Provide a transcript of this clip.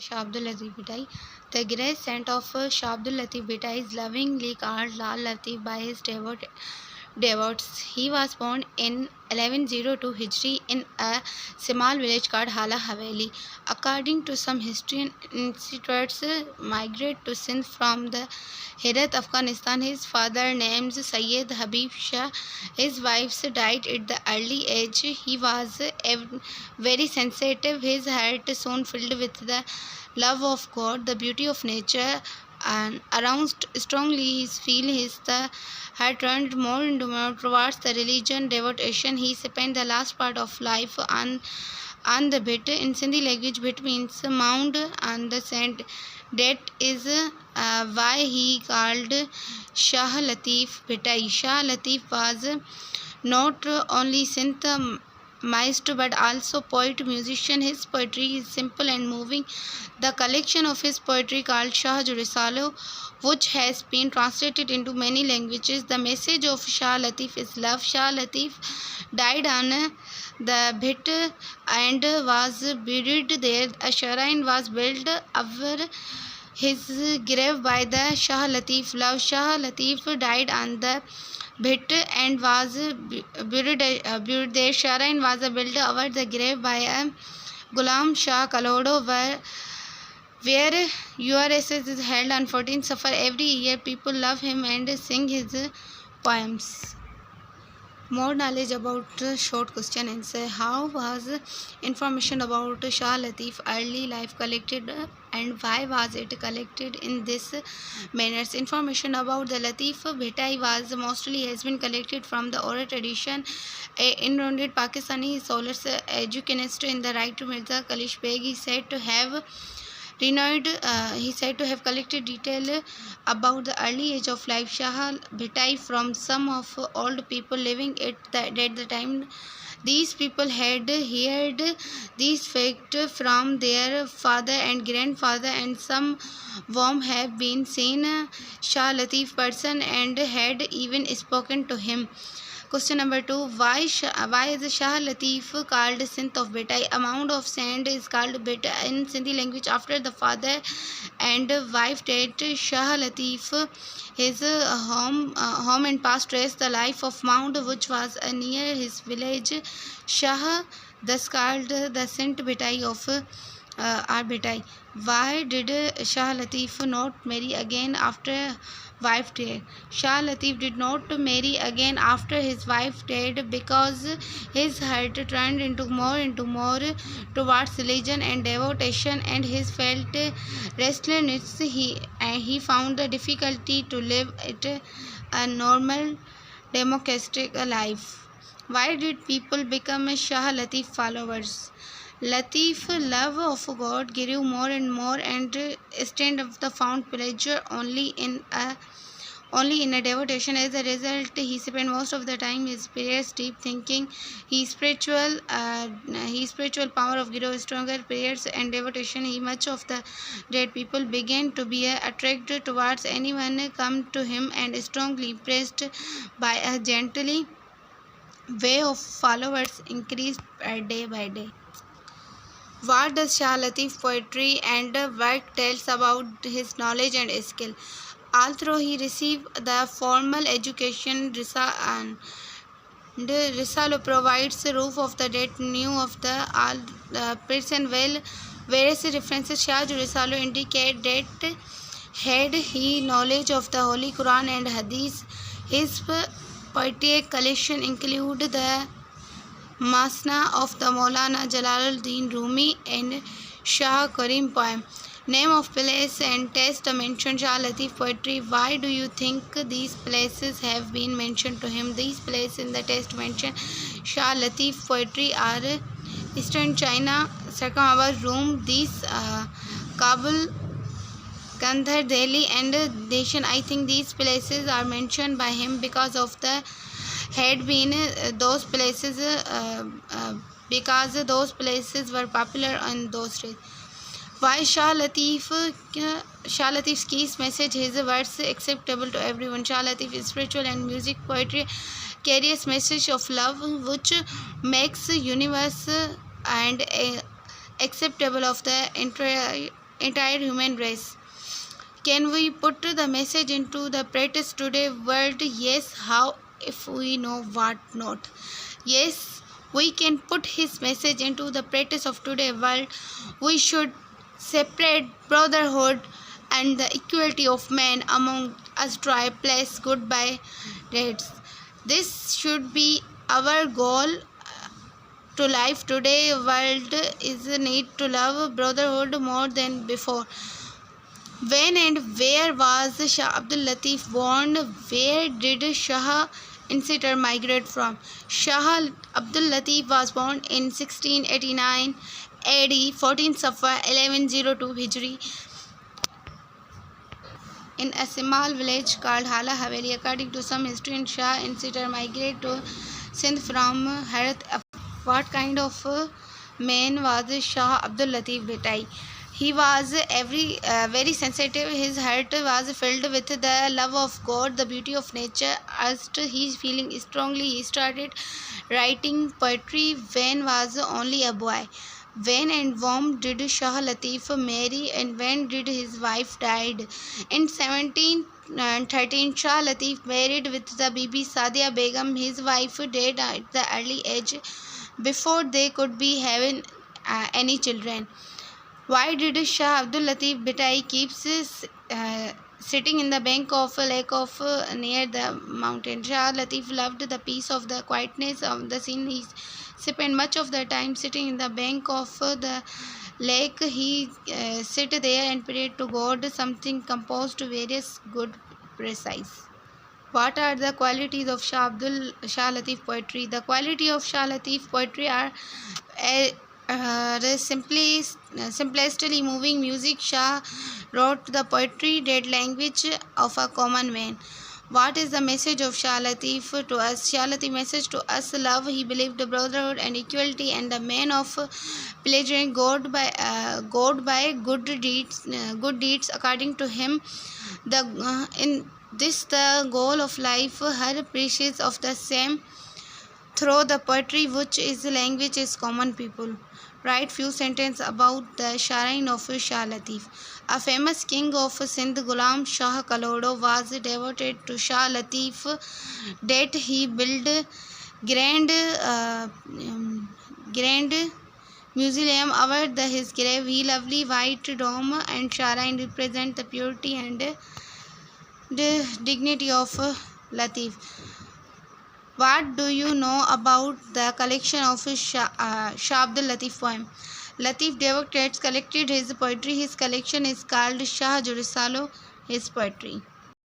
Shah Abdul Latif Bhittai. The grace saint of Shah Abdul Latif Bhittai is lovingly called Lal Latif by his devotees. He was born in 1102 Hijri in a small village called Hala Haveli. According to some history institutes, migrated to Sindh from the Herat, Afghanistan. His father named Sayyid Habib Shah. His wife died at the early age. He was very sensitive. His heart soon filled with the love of God, the beauty of nature, and aroused strongly his feel his the had turned more and more towards the religion devotion. He spent the last part of life on the bit. In Sindhi language, bit means mound and the sand. That is why he called Shah Latif Bhittai. Shah Latif was not only Sindh maestro but also poet musician. His poetry is simple and moving. The collection of his poetry called Shah Risalo, which has been translated into many languages. The message of Shah Latif is love. Shah Latif died on the Bhit and was buried there. A shrine was built over his grave by the Shah Latif love. Shah Latif died on the Bhit and was buried there. Shrine was built over the grave by a Ghulam Shah Kalodo, where URSS is held on 14th Safar every year. People love him and sing his poems. More knowledge about short question answer. How was information about Shah Latif early life collected and why was it collected in this manner? Information about the Latif Bhittai was mostly has been collected from the oral tradition. In renowned Pakistani scholar educationist in the right to Mirza Kalish Beg, he said to have collected detail about the early age of life Shah Bhittai from some of old people living at the time. These people had heard these facts from their father and grandfather, and some whom have been seen Shah Latif person and had even spoken to him. Question number 2. Why is Shah Latif called Sindh of Bhittai? A mound of sand is called Bhit in Sindhi language after the father and wife dead. Shah Latif, his home and past traced the life of mound which was near his village. Shah thus called the Sindh Bhittai of Bhittai. Why did Shah Latif not marry again after wife dead? Shah Latif did not marry again after his wife died because his heart turned into more towards religion and devotion, and his felt restlessness. He found the difficulty to live a normal democratic life. Why did people become Shah Latif followers? Latif love of God grew more and more, and instead of the found pleasure only in a devotion. As a result, he spent most of the time his prayers, deep thinking. His spiritual power of grew stronger. Prayers and devotion. Much of the dead people began to be attracted towards anyone come to him, and strongly impressed by a gently way of followers increased day by day. What does Shah Latif poetry and work tells about his knowledge and skill? Although he received the formal education, Risalo provides roof of the dead, knew of the person well. Various references Shah Risalo indicate that had he knowledge of the Holy Quran and Hadith. His poetic collection include the Masna of the Maulana Jalaluddin Rumi and Shah Karim poem. Name of place and text mentioned Shah Latif poetry. Why do you think these places have been mentioned to him? These places in the text mentioned Shah Latif poetry are Eastern China, Circumambra, Rome, these Kabul, Kandhar, Delhi and Deshan. I think these places are mentioned by him because of the had been those places because those places were popular in those days. Why Shah Latif's key message, his words acceptable to everyone. Shah Latif's spiritual and music poetry carries message of love which makes universe and acceptable of the entire entire human race. Can we put the message into the practice today world? Yes. How? If we know what not? Yes, we can put his message into the practice of today world. We should separate brotherhood and the equality of men among us. Try place goodbye dates. This should be our goal to life today. World is a need to love brotherhood more than before. When and where was Shah Abdul Latif born? Where did Shah Insider migrate from? Shah Abdul Latif was born in 1689 AD, 14 Safar 1102 Hijri, in a small village called Hala Haveli. According to some historians, Shah Insider migrated to Sindh from Herat. What kind of man was Shah Abdul Latif Bhitai? He was very sensitive. His heart was filled with the love of God, the beauty of nature. As he feeling strongly, he started writing poetry when was only a boy. When and whom did Shah Latif marry, and when did his wife died? In 1713, Shah Latif married with the Bibi Sadia Begum. His wife died at the early age before they could be having any children. Why did Shah Abdul Latif Bhitai keeps sitting in the bank of a lake of near the mountain? Shah Latif loved the peace of the quietness of the scene. He spent much of the time sitting in the bank of the lake. He sit there and prayed to God. Something composed various good precise. What are the qualities of Shah Latif poetry? The quality of Shah Latif poetry are the simplestly moving music. Shah wrote the poetry dead language of a common man. What is the message of Shah Latif to us? Shah Latif message to us: love. He believed brotherhood and equality, and the man of pleasuring God by good deeds. Good deeds, according to him, in this the goal of life. Her precious of the same through the poetry, which is the language is common people. Write few sentences about the shrine of Shah Latif. A famous king of Sindh, Ghulam Shah Kalodo, was devoted to Shah Latif that he built grand museum over his grave. He lovely white dome and shrine represent the purity and the dignity of Latif. What do you know about the collection of Shah Abdul Latif poem? Latif Devotees collected his poetry. His collection is called Shah Jurisalo, his poetry.